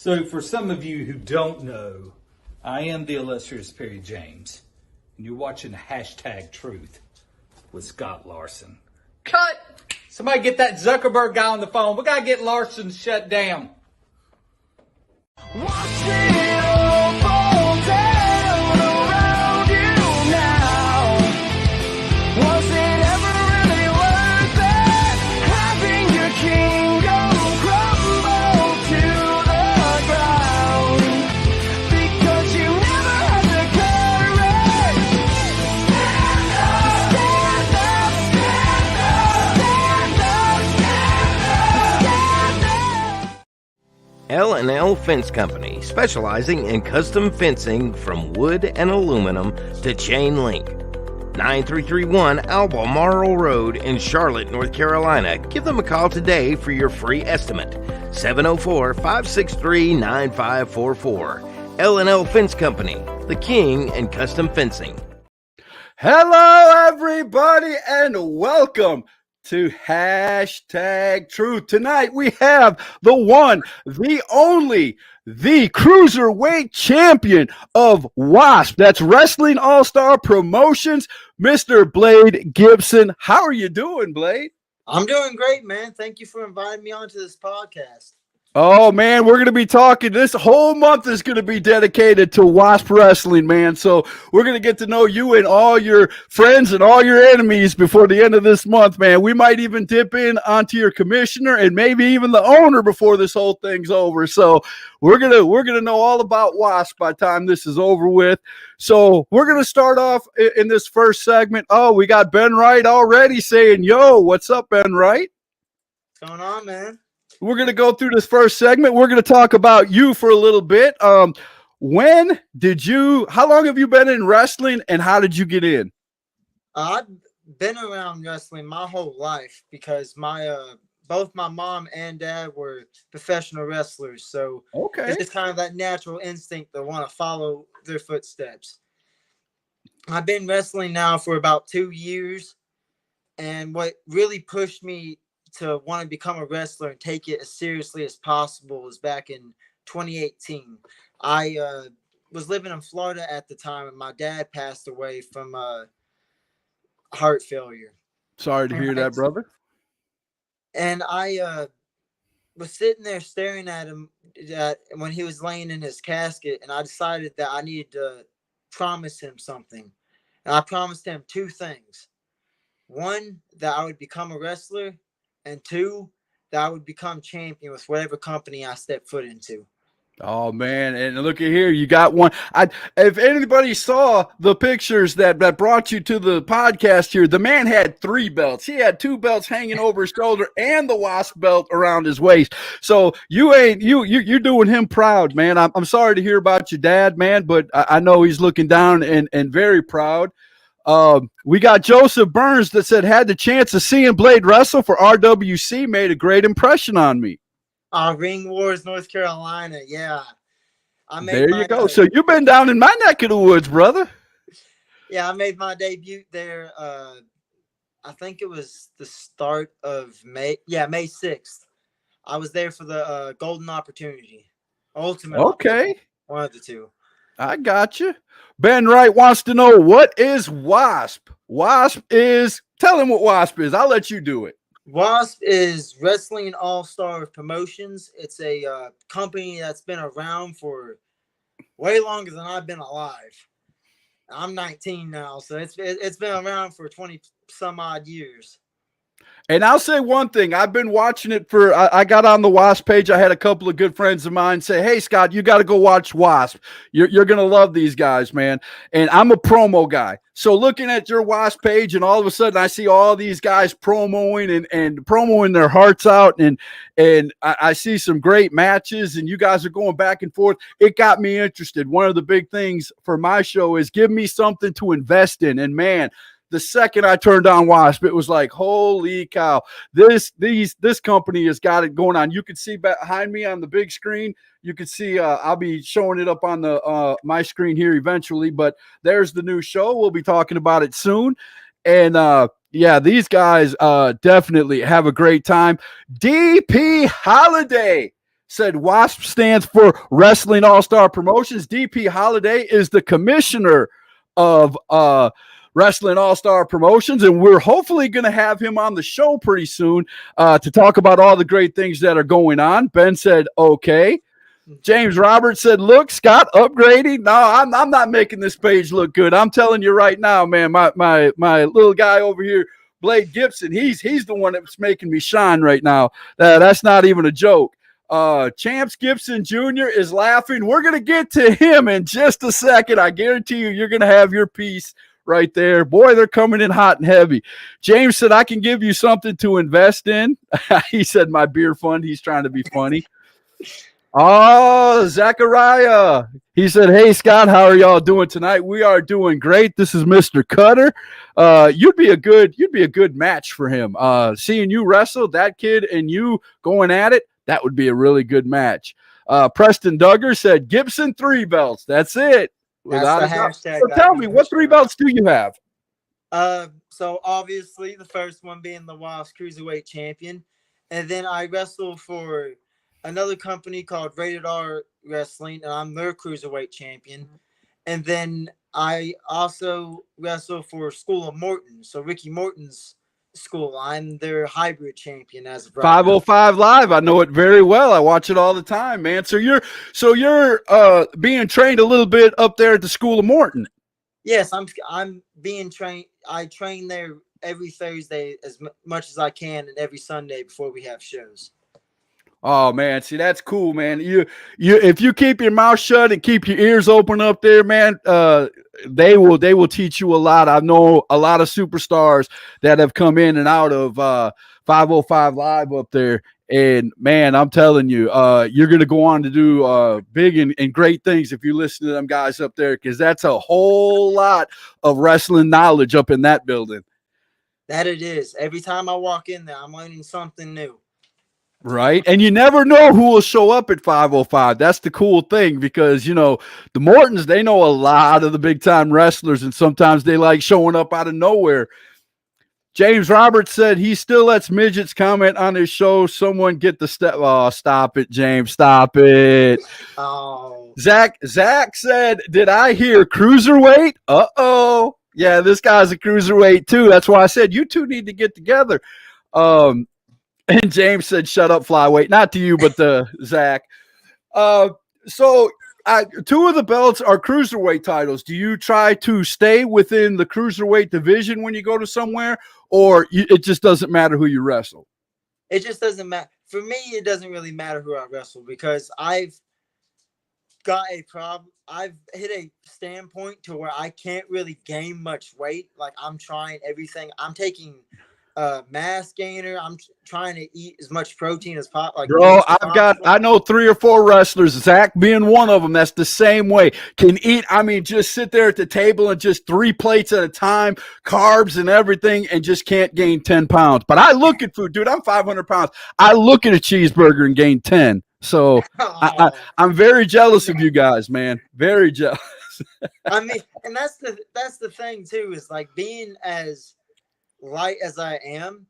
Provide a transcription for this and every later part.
So for some of you who don't know, I am the illustrious Perry James, and you're watching Hashtag Truth with Scott Larson. Cut! Somebody get that Zuckerberg guy on the phone. We gotta get Larson shut down. Watch it all fall down around you now. Was it ever really worth it? Having your kingdom crumble to the ground because you never had the courage. Stand up, stand up, stand up, stand up, stand up. L&L Fence Company, specializing in custom fencing from wood and aluminum to chain link. 9331 Albemarle Road in Charlotte, North Carolina. Give them a call today for your free estimate. 704-563-9544. L&L Fence Company, the king in custom fencing. Hello, everybody, and welcome to Hashtag Truth. Tonight we have the one, the only, the cruiserweight champion of WASP. That's Wrestling All-Star Promotions, Mr. Blade Gibson. How are you doing, Blade? I'm doing great, man. Thank you for inviting me onto this podcast. Oh, man, we're going to be talking. This whole month is going to be dedicated to WASP Wrestling, man. So we're going to get to know you and all your friends and all your enemies before the end of this month, man. We might even dip in onto your commissioner and maybe even the owner before this whole thing's over. So we're gonna know all about WASP by the time this is over with. So we're going to start off in this first segment. Oh, we got Ben Wright already saying, yo, what's up, Ben Wright? What's going on, man? We're going to go through this first segment. We're going to talk about you for a little bit. How long have you been in wrestling and how did you get in? I've been around wrestling my whole life because both my mom and dad were professional wrestlers. So Okay. it's just kind of that natural instinct to want to follow their footsteps. I've been wrestling now for about 2 years. And what really pushed me to want to become a wrestler and take it as seriously as possible was back in 2018. I was living in Florida at the time, and my dad passed away from heart failure. Sorry to hear that, brother. And I was sitting there staring at him when he was laying in his casket, and I decided that I needed to promise him something. And I promised him 2 things. 1, that I would become a wrestler, and 2, that I would become champion with whatever company I step foot into. Oh, man. And look at here. You got one. If anybody saw the pictures that brought you to the podcast here, the man had 3 belts. He had 2 belts hanging over his shoulder and the WASP belt around his waist. So you're doing him proud, man. I'm sorry to hear about your dad, man, but I know he's looking down and very proud. We got Joseph Burns that said, had the chance of seeing Blade wrestle for RWC, made a great impression on me. Ring Wars, North Carolina. Yeah. There you go. So you've been down in my neck of the woods, brother. Yeah, I made my debut there. I think it was the start of May. Yeah, May 6th. I was there for the Golden Opportunity. Ultimate. Okay. One of the 2. I got you. Ben Wright wants to know, what is WASP? Tell him what WASP is. I'll let you do it. WASP is Wrestling All-Star Promotions. It's a company that's been around for way longer than I've been alive. I'm 19 now, so it's been around for 20 some odd years. And I'll say one thing. I've been watching it I got on the WASP page. I had a couple of good friends of mine say, hey, Scott, you got to go watch WASP. You're going to love these guys, man. And I'm a promo guy. So looking at your WASP page, and all of a sudden I see all these guys promoing and promoing their hearts out. And I see some great matches, and you guys are going back and forth. It got me interested. One of the big things for my show is give me something to invest in. And, man, the second I turned on WASP, it was like, holy cow, this company has got it going on. You can see behind me on the big screen. You can see I'll be showing it up on the my screen here eventually, but there's the new show. We'll be talking about it soon. And yeah, these guys definitely have a great time. DP Holiday said WASP stands for Wrestling All-Star Promotions. DP Holiday is the commissioner of Wrestling All-Star Promotions, and we're hopefully going to have him on the show pretty soon to talk about all the great things that are going on. Ben said, okay. James Roberts said, look, Scott, upgrading. No, I'm not making this page look good. I'm telling you right now, man, my little guy over here, Blade Gibson, he's the one that's making me shine right now. That's not even a joke. Champs Gibson Jr. is laughing. We're going to get to him in just a second. I guarantee you're going to have your piece right there. Boy, they're coming in hot and heavy. James said, I can give you something to invest in. He said, my beer fund. He's trying to be funny. Oh, Zachariah. He said, hey, Scott, how are y'all doing tonight? We are doing great. This is Mr. Cutter. You'd be a good match for him. Seeing you wrestle, that kid and you going at it, that would be a really good match. Preston Duggar said, Gibson 3 belts. That's it. That's the hashtag. So tell me, what 3 belts do you have? So obviously the first one being the WASP Cruiserweight Champion. And then I wrestle for another company called Rated R Wrestling, and I'm their Cruiserweight Champion. And then I also wrestle for School of Morton. So Ricky Morton's school. I'm their hybrid champion as of right 505 Live. I know it very well. I watch it all the time, man. So you're being trained a little bit up there at the School of Morton. Yes, I'm being trained. I train there every Thursday as much as I can, and every Sunday before we have shows. Oh man, see, that's cool, man. You if you keep your mouth shut and keep your ears open up there, man, they will teach you a lot. I know a lot of superstars that have come in and out of 505 Live up there. And man, I'm telling you, you're gonna go on to do big and great things if you listen to them guys up there, because that's a whole lot of wrestling knowledge up in that building. That it is. Every time I walk in there, I'm learning something new. Right. And you never know who will show up at 505. That's the cool thing, because, you know, the Mortons, they know a lot of the big time wrestlers, and sometimes they like showing up out of nowhere. James Roberts said he still lets midgets comment on his show. Someone get the step. Oh, stop it, James. Stop it. Oh. Zach said, did I hear cruiserweight? Uh-oh. Yeah, this guy's a cruiserweight too. That's why I said you two need to get together. And James said, shut up, flyweight. Not to you, but to Zach. So 2 of the belts are cruiserweight titles. Do you try to stay within the cruiserweight division when you go to somewhere, or it just doesn't matter who you wrestle? It just doesn't matter. For me, it doesn't really matter who I wrestle, because I've got a problem. I've hit a standpoint to where I can't really gain much weight. Like, I'm trying everything. I'm taking mass gainer. I'm trying to eat as much protein as possible. Like, bro, I know 3 or 4 wrestlers, Zach being one of them, that's the same way. Can eat, I mean, just sit there at the table and just 3 plates at a time, carbs and everything, and just can't gain 10 pounds. But I look at food, dude, I'm 500 pounds. I look at a cheeseburger and gain 10. So I'm very jealous of you guys, man. Very jealous. I mean, and that's the thing too, is like, being as light as I am,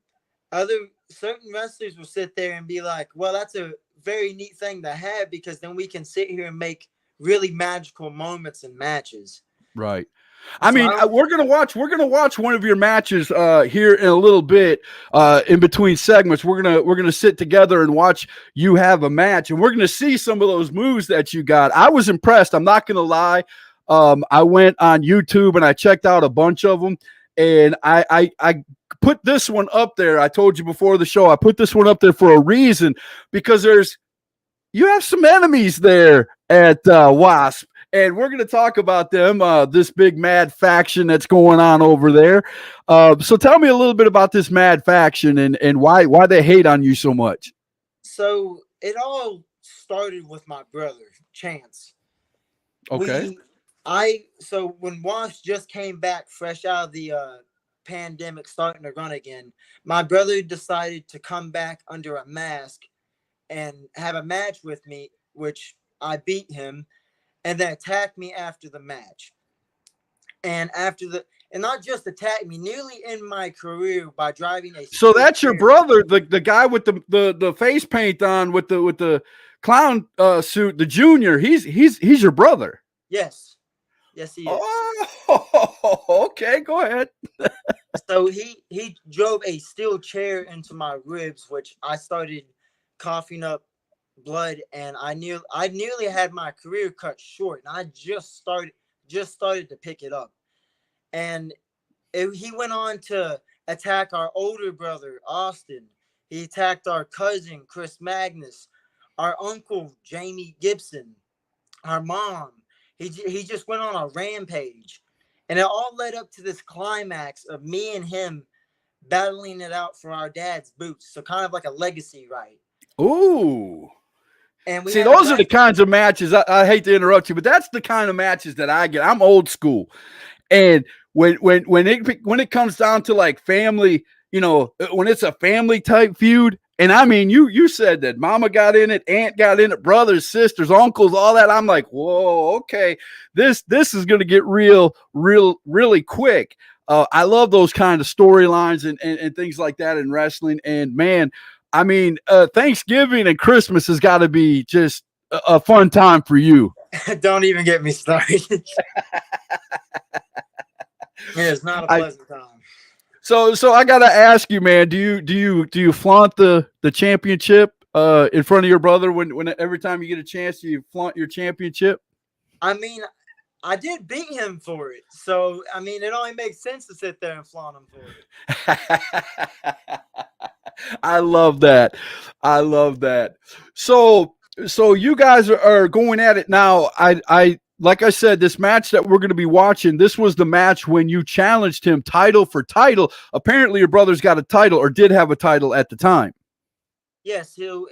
certain wrestlers will sit there and be like, well, that's a very neat thing to have, because then we can sit here and make really magical moments in matches. Right. I mean, we're gonna watch one of your matches here in a little bit. In between segments, we're gonna sit together and watch you have a match, and we're gonna see some of those moves that you got. I was impressed. I'm not gonna lie. I went on YouTube and I checked out a bunch of them. And I put this one up there. I told you before the show, I put this one up there for a reason, because you have some enemies there at WASP, and we're going to talk about them, this big mad faction that's going on over there. So tell me a little bit about this mad faction and why they hate on you so much. So it all started with my brother, Chance. Okay. So when WASP just came back fresh out of the pandemic, starting to run again, my brother decided to come back under a mask and have a match with me, which I beat him, and then attacked me after the match. And not just attacked me, nearly end my career by driving a. So that's your brother, the guy with the face paint on with the clown suit, the junior, he's your brother. Yes. Yes, he is. Oh, okay, go ahead. So he drove a steel chair into my ribs, which I started coughing up blood, and I nearly had my career cut short, and I just started to pick it up. And he went on to attack our older brother Austin. He attacked our cousin Chris Magnus, our uncle Jamie Gibson, our mom. He just went on a rampage, and it all led up to this climax of me and him battling it out for our dad's boots. So kind of like a legacy, right? Ooh. And we see, those are the kinds of matches. I hate to interrupt you, but that's the kind of matches that I get. I'm old school, and when it comes down to like family, when it's a family type feud, and I mean, you said that mama got in it, aunt got in it, brothers, sisters, uncles, all that. I'm like, whoa, okay, this is gonna get really quick. I love those kind of storylines and things like that in wrestling. And man, I mean, Thanksgiving and Christmas has got to be just a fun time for you. Don't even get me started. It is not a pleasant time. So I gotta ask you, man, do you flaunt the championship in front of your brother when every time you get a chance, do you flaunt your championship? I mean, I did beat him for it, so I mean, it only makes sense to sit there and flaunt him for it. I love that. So you guys are going at it now. I like I said, this match that we're going to be watching, this was the match when you challenged him title for title. Apparently your brother's got a title, or did have a title at the time. Yes, the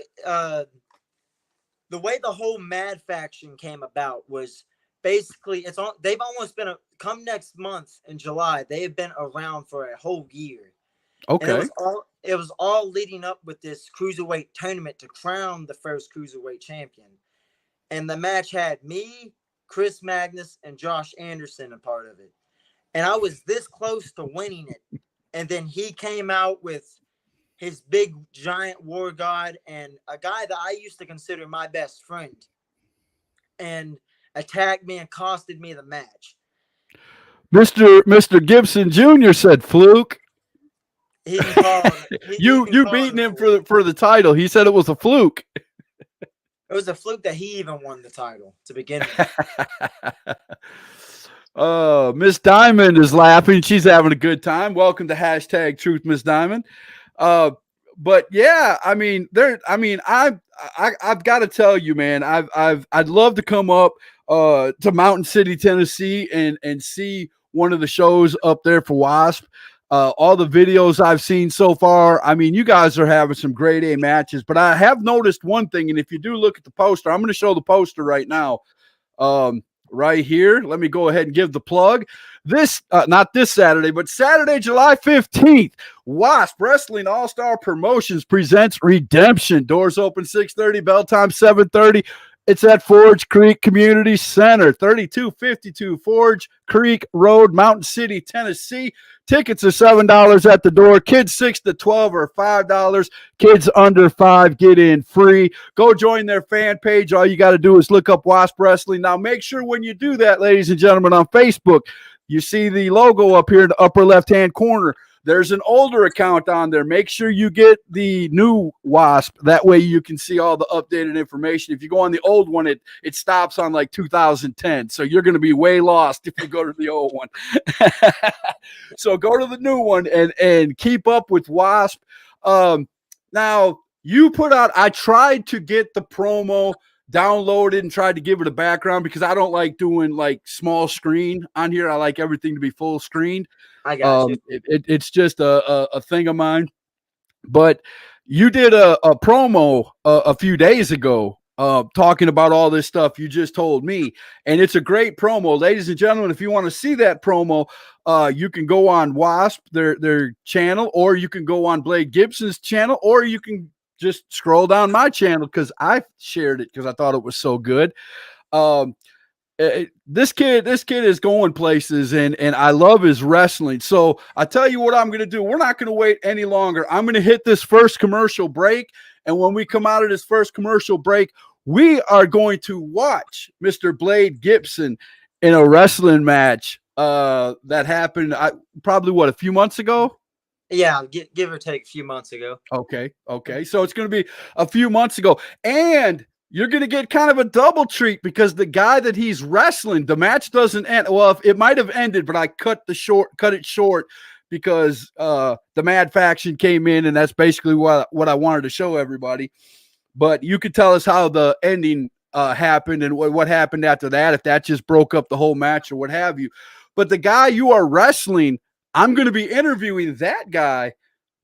way the whole Mad faction came about was basically they've almost been come next month in July, they have been around for a whole year. Okay. And it was all leading up with this cruiserweight tournament to crown the first cruiserweight champion. And the match had me, Chris Magnus, and Josh Anderson a part of it. And I was this close to winning it. And then he came out with his big giant war god and a guy that I used to consider my best friend, and attacked me and costed me the match. Mr. Gibson Jr. said fluke. He can call you beating him for the title. He said it was a fluke. It was a fluke that he even won the title to begin with. Miss Diamond is laughing. She's having a good time. Welcome to hashtag Truth, Miss Diamond. But yeah, I mean, I've got to tell you, man, I'd love to come up to Mountain City, Tennessee, and see one of the shows up there for WASP. All the videos I've seen so far, I mean, you guys are having some grade A matches, but I have noticed one thing, and if you do look at the poster, I'm going to show the poster right now, right here. Let me go ahead and give the plug. This, not this Saturday, but Saturday, July 15th, WASP Wrestling All-Star Promotions presents Redemption. Doors open 6:30, bell time 7:30. It's at Forge Creek Community Center, 3252 Forge Creek Road, Mountain City, Tennessee. Tickets are $7 at the door. Kids 6 to 12 are $5. Kids under 5 get in free. Go join their fan page. All you got to do is look up WASP Wrestling. Now, make sure when you do that, ladies and gentlemen, on Facebook, you see the logo up here in the upper left-hand corner. There's an older account on there. Make sure you get the new WASP. That way you can see all the updated information. If you go on the old one, it stops on like 2010. So you're going to be way lost if you go to the old one. So go to the new one and keep up with WASP. Now, you put out, I tried to get the promo downloaded and tried to give it a background because I don't like doing like small screen on here. I like everything to be full screen. I got you. It's just a thing of mine. But you did a promo a few days ago talking about all this stuff you just told me. And it's a great promo. Ladies and gentlemen, if you want to see that promo, you can go on WASP, their channel, or you can go on Blade Gibson's channel, or you can just scroll down my channel because I shared it because I thought it was so good. This kid is going places, and I love his wrestling. So I tell you what I'm going to do. We're not going to wait any longer. I'm going to hit this first commercial break, and when we come out of this first commercial break, we are going to watch Mr. Blade Gibson in a wrestling match that happened probably, a few months ago? Yeah, give or take a few months ago. Okay. So it's going to be a few months ago. And you're going to get kind of a double treat because the guy that he's wrestling, the match doesn't end. Well, it might have ended, but I cut it short because the Mad Faction came in, and that's basically what I wanted to show everybody. But you could tell us how the ending happened and what happened after that, if that just broke up the whole match or what have you. But the guy you are wrestling, I'm going to be interviewing that guy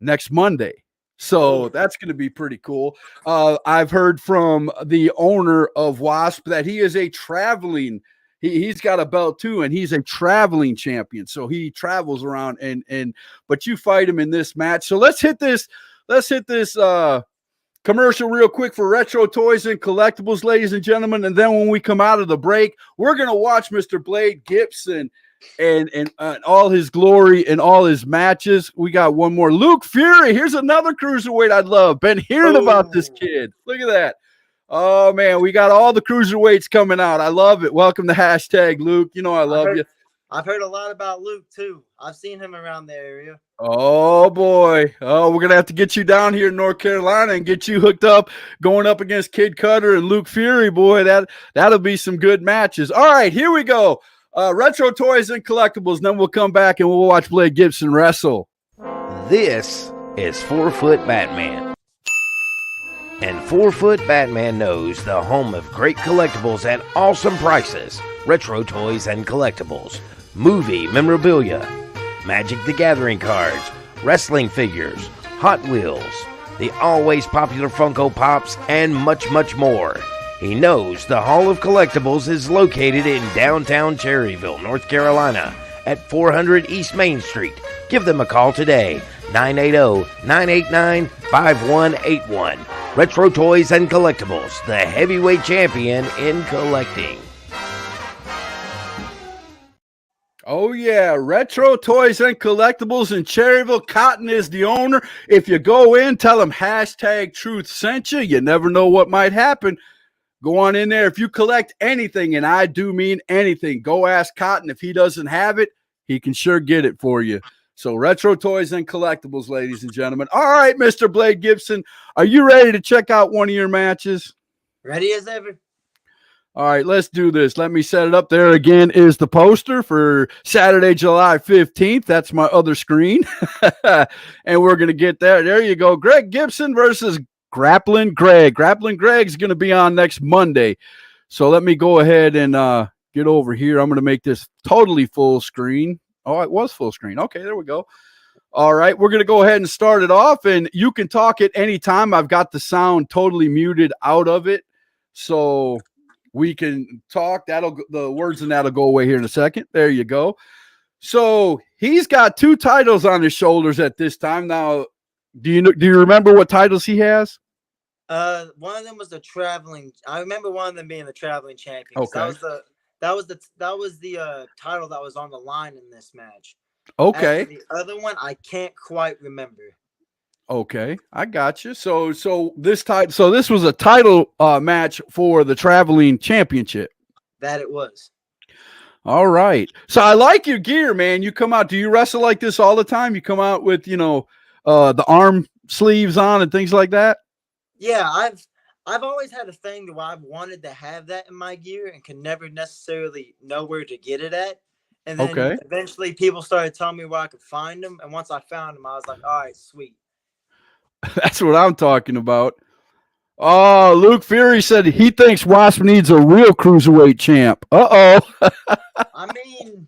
next Monday. So that's going to be pretty cool. I've heard from the owner of WASP that he is a traveling, he's got a belt too, and he's a traveling champion. So he travels around but you fight him in this match. So let's hit this commercial real quick for Retro Toys and Collectibles, ladies and gentlemen. And then when we come out of the break, we're going to watch Mr. Blade Gibson and all his glory and all his matches. We got one more. Luke Fury. Here's another cruiserweight I'd love. Been hearing about this kid. Look at that. Oh, man. We got all the cruiserweights coming out. I love it. Welcome to hashtag Luke. You know I love you. I've heard a lot about Luke, too. I've seen him around the area. Oh, boy. Oh, we're going to have to get you down here in North Carolina and get you hooked up going up against Kid Cutter and Luke Fury. Boy, that'll be some good matches. All right, here we go. Retro Toys and Collectibles. Then we'll come back and we'll watch Blade Gibson wrestle. This is 4-Foot Batman. And 4-Foot Batman knows the home of great collectibles at awesome prices. Retro Toys and Collectibles. Movie memorabilia. Magic the Gathering cards. Wrestling figures. Hot Wheels. The always popular Funko Pops. And much, much more. He knows the Hall of Collectibles is located in downtown Cherryville, North Carolina at 400 East Main Street. Give them a call today, 980-989-5181. Retro Toys and Collectibles, the heavyweight champion in collecting. Oh, yeah. Retro Toys and Collectibles in Cherryville. Cotton is the owner. If you go in, tell them hashtag Truth sent you. You never know what might happen. Go on in there. If you collect anything, and I do mean anything, go ask Cotton. If he doesn't have it, he can sure get it for you. So Retro Toys and Collectibles, ladies and gentlemen. All right, Mr. Blade Gibson, are you ready to check out one of your matches? Ready as ever. All right, let's do this. Let me set it up. There again is the poster for Saturday, July 15th. That's my other screen. And we're going to get there. There you go. Greg Gibson versus Grappling Greg. Grappling Greg's going to be on next Monday. So let me go ahead and get over here. I'm going to make this totally full screen. Oh, it was full screen. Okay, there we go. All right, we're going to go ahead and start it off. And you can talk at any time. I've got the sound totally muted out of it. So we can talk. The words in that'll go away here in a second. There you go. So he's got 2 titles on his shoulders at this time. Now, do you remember what titles he has? One of them was the traveling. I remember one of them being the traveling champion. Okay. That was the title that was on the line in this match. Okay. As for the other one, I can't quite remember. Okay, I got you. So this was a title match for the traveling championship. That it was. All right. So I like your gear, man. You come out. Do you wrestle like this all the time? You come out with the arm sleeves on and things like that. Yeah, I've always had a thing where I've wanted to have that in my gear and could never necessarily know where to get it at. And then eventually people started telling me where I could find them. And once I found them, I was like, all right, sweet. That's what I'm talking about. Oh, Luke Fury said he thinks WASP needs a real cruiserweight champ. Uh-oh. I mean,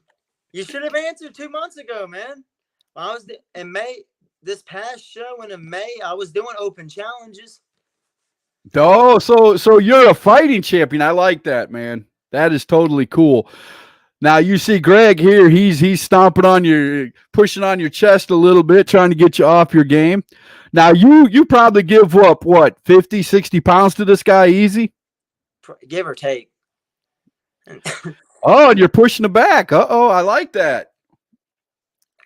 you should have answered 2 months ago, man. I was in May, this past show, and in May, I was doing open challenges. Oh, so you're a fighting champion. I like that, man. That is totally cool. Now you see Greg here. He's stomping on pushing on your chest a little bit, trying to get you off your game. Now you probably give up what 50, 60 pounds to this guy easy, give or take. Oh, and you're pushing it back. Uh-oh, I like that.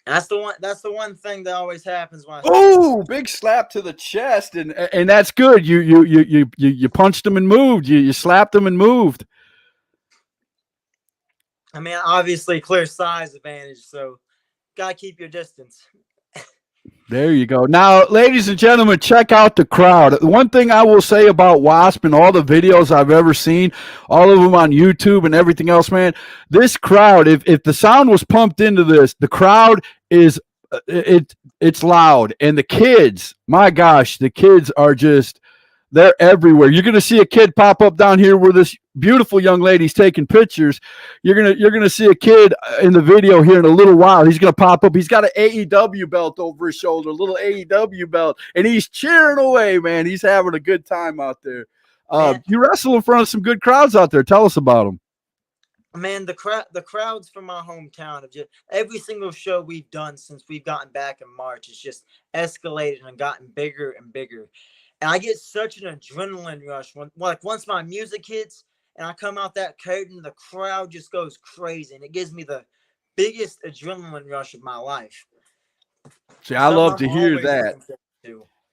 That's the one thing that always happens when I see. Oh, big slap to the chest, and that's good. You punched him and moved. You slapped him and moved. I mean, obviously, clear size advantage, so gotta keep your distance. There you go. Now, ladies and gentlemen, check out the crowd. One thing I will say about WASP and all the videos I've ever seen, all of them on YouTube and everything else, man, this crowd, if the sound was pumped into this, the crowd is it's loud. And the kids, my gosh, the kids are just they're everywhere. You're going to see a kid pop up down here where this beautiful young lady's taking pictures. You're gonna see a kid in the video here in a little while. He's gonna pop up. He's got an AEW belt over his shoulder, a little AEW belt, and he's cheering away, man. He's having a good time out there. You wrestle in front of some good crowds out there. Tell us about them. Man, the crowds from my hometown have just every single show we've done since we've gotten back in March has just escalated and gotten bigger and bigger. And I get such an adrenaline rush once my music hits and I come out that curtain, the crowd just goes crazy, and it gives me the biggest adrenaline rush of my life. See, I love to hear that.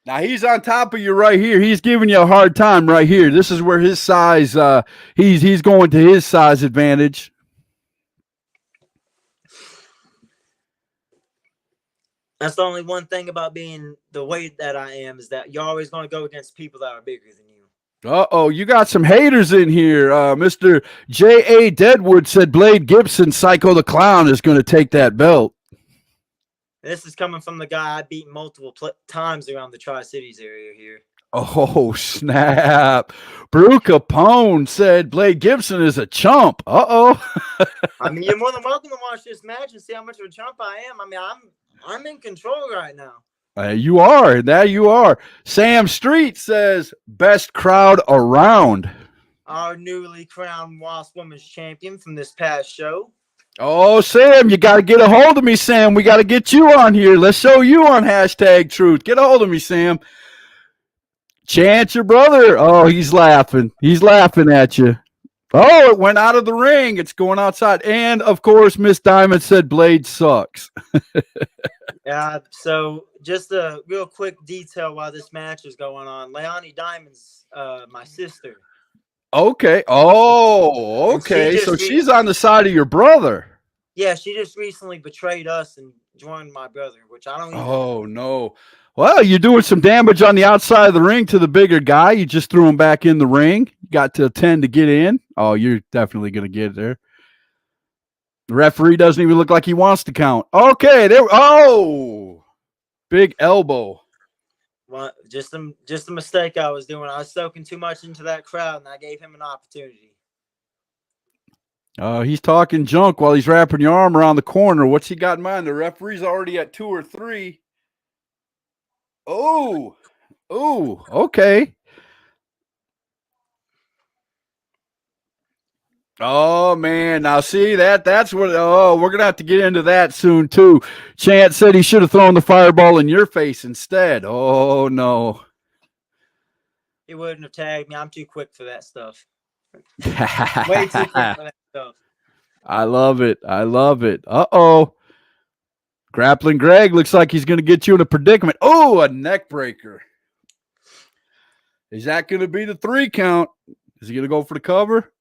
Now he's on top of you right here. He's giving you a hard time right here. This is where his size. He's going to his size advantage. That's the only one thing about being the weight that I am is that you're always going to go against people that are bigger than you. Uh-oh, you got some haters in here. Mr. J.A. Deadwood said Blade Gibson, Psycho the Clown, is going to take that belt. This is coming from the guy I beat multiple times around the Tri-Cities area here. Oh, snap. Brew Capone said Blade Gibson is a chump. Uh-oh. I mean, you're more than welcome to watch this match and see how much of a chump I am. I mean, I'm in control right now. You are. There you are. Sam Street says best crowd around. Our newly crowned WASP Women's Champion from this past show. Oh, Sam, you got to get a hold of me, Sam. We got to get you on here. Let's show you on #Truth. Get a hold of me, Sam. Chance, your brother. Oh, he's laughing. He's laughing at you. Oh, it went out of the ring. It's going outside. And, of course, Miss Diamond said Blade sucks. Yeah, so just a real quick detail while this match is going on. Leonie Diamond's my sister. Okay. Oh, okay. So she's on the side of your brother. Yeah, she just recently betrayed us and joined my brother, which I don't even Oh, no. Well, you're doing some damage on the outside of the ring to the bigger guy. You just threw him back in the ring. You got to 10 to get in. Oh, you're definitely going to get there. The referee doesn't even look like he wants to count. Okay, there. Oh, big elbow. Well, just a mistake I was doing. I was soaking too much into that crowd, and I gave him an opportunity. He's talking junk while he's wrapping your arm around the corner. What's he got in mind? The referee's already at 2 or 3. Oh, okay. Oh, man. Now, see, that's what, we're going to have to get into that soon, too. Chance said he should have thrown the fireball in your face instead. Oh, no. He wouldn't have tagged me. I'm too quick for that stuff. Way too quick for that stuff. I love it. I love it. Uh-oh. Grappling Greg looks like he's going to get you in a predicament. Oh, a neck breaker. Is that going to be the 3 count? Is he going to go for the cover?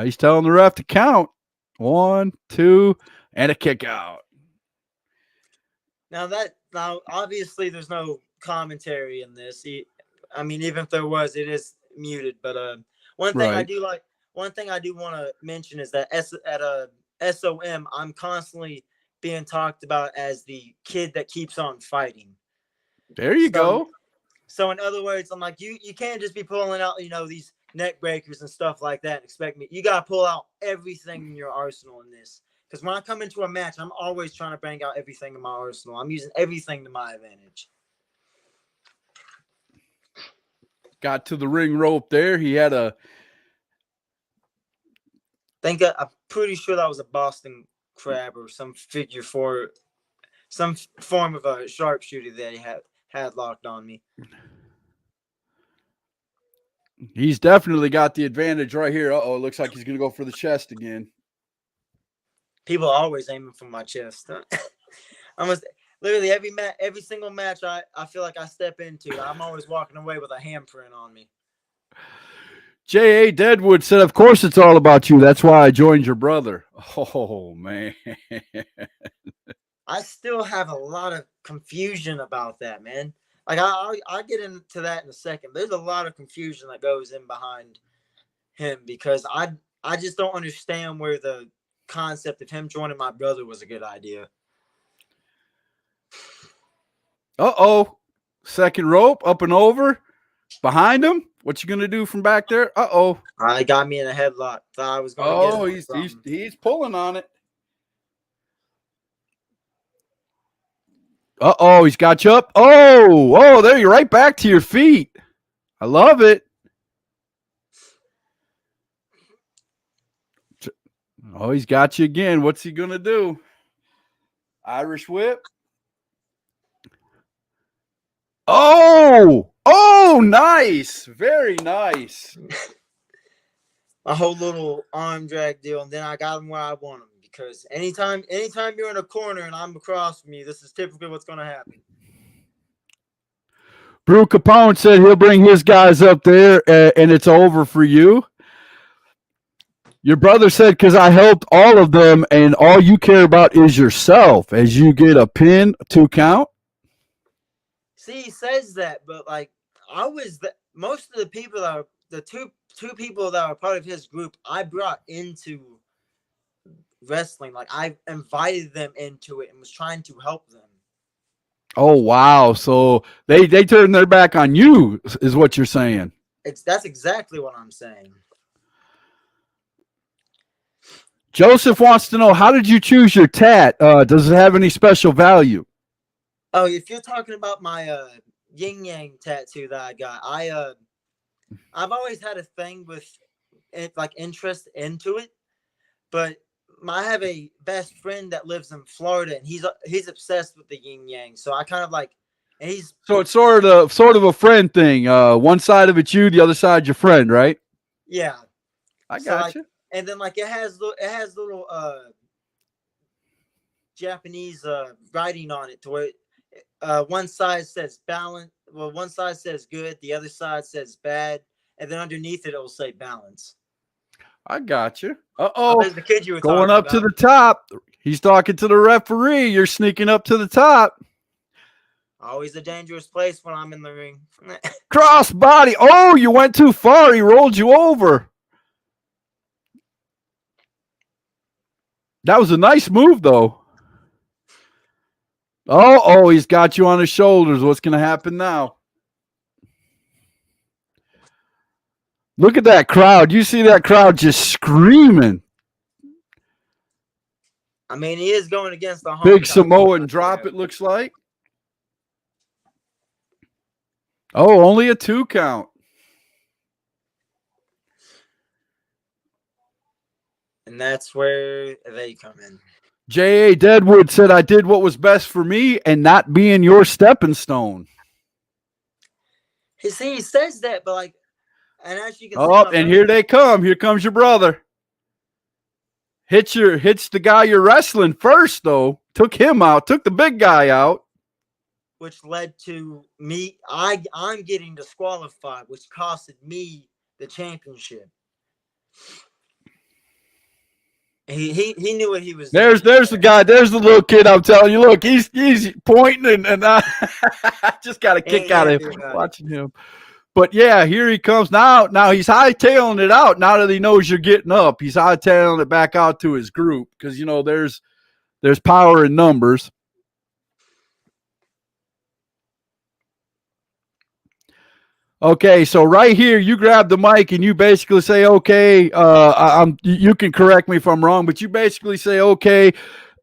He's telling the ref to count. 1, 2, and a kick out. Now obviously there's no commentary in this. I mean, even if there was, it is muted. But one thing I do want to mention is that at SOM, I'm constantly being talked about as the kid that keeps on fighting. There you go. So in other words, I'm like, you can't just be pulling out, these neck breakers and stuff like that and expect me. You got to pull out everything in your arsenal in this. Because when I come into a match, I'm always trying to bring out everything in my arsenal. I'm using everything to my advantage. Got to the ring rope there. He had a... I'm pretty sure that was a Boston Crab or some figure for some form of a sharpshooter that he had locked on me. He's definitely got the advantage right here. Uh-oh, it looks like he's going to go for the chest again. people are always aiming for my chest. Almost literally every single match I feel like I step into, I'm always walking away with a handprint on me. J.A. Deadwood said, of course it's all about you. That's why I joined your brother. Oh, man. I still have a lot of confusion about that, man. Like, I'll get into that in a second. There's a lot of confusion that goes in behind him because I just don't understand where the concept of him joining my brother was a good idea. Uh-oh. Second rope, up and over. Behind him. What you going to do from back there? Uh-oh. He got me in a headlock. Thought I was going to get him. He's pulling on it. Uh-oh, he's got you up. Oh, there, you're right back to your feet. I love it. Oh, he's got you again. What's he going to do? Irish whip. Oh, nice. Very nice. A whole little arm drag deal, and then I got him where I want him. Because anytime you're in a corner and I'm across from you, this is typically what's going to happen. Brew Capone said he'll bring his guys up there, and it's over for you. Your brother said, because I helped all of them, and all you care about is yourself as you get a pin 2 count. See, he says that, but like most of the people that are the two people that are part of his group, I brought into wrestling. Like, I invited them into it and was trying to help them. Oh, wow. So they turned their back on you is what you're saying. That's exactly what I'm saying. Joseph wants to know, how did you choose your tat? Does it have any special value? Oh, if you're talking about my yin yang tattoo that I got, I've always had a thing with it, like interest into it, but I have a best friend that lives in Florida, and he's obsessed with the yin yang. So I kind of like, and so it's sort of a friend thing. One side of it's you, the other side your friend, right? Yeah, I got you. And then like it has little Japanese writing on it to where one side says balance. Well, one side says good, the other side says bad, and then underneath it will say balance. I got you. Uh-oh. There's the kid you were going up about. to the top. He's talking to the referee. You're sneaking up to the top. Always a dangerous place when I'm in the ring. Cross body. Oh, you went too far. He rolled you over. That was a nice move, though. Oh, he's got you on his shoulders. What's going to happen now? Look at that crowd. You see that crowd just screaming. I mean, he is going against the big Samoan drop, it looks like. Oh, only a 2 count. And that's where they come in. J.A. Deadwood said, I did what was best for me and not being your stepping stone. He says that, but like, and as you can see, and here they come. Here comes your brother. Hits the guy you're wrestling first, though. Took him out. Took the big guy out. Which led to me. I'm getting disqualified, which costed me the championship. He knew what he was doing. There's the guy. There's the little kid. I'm telling you. Look, he's pointing, and I just got a kick out of him watching him. But yeah, here he comes now. Now he's hightailing it out. Now that he knows you're getting up, he's hightailing it back out to his group because there's power in numbers. Okay, so right here, you grab the mic and you basically say, okay, you can correct me if I'm wrong, but you basically say, okay,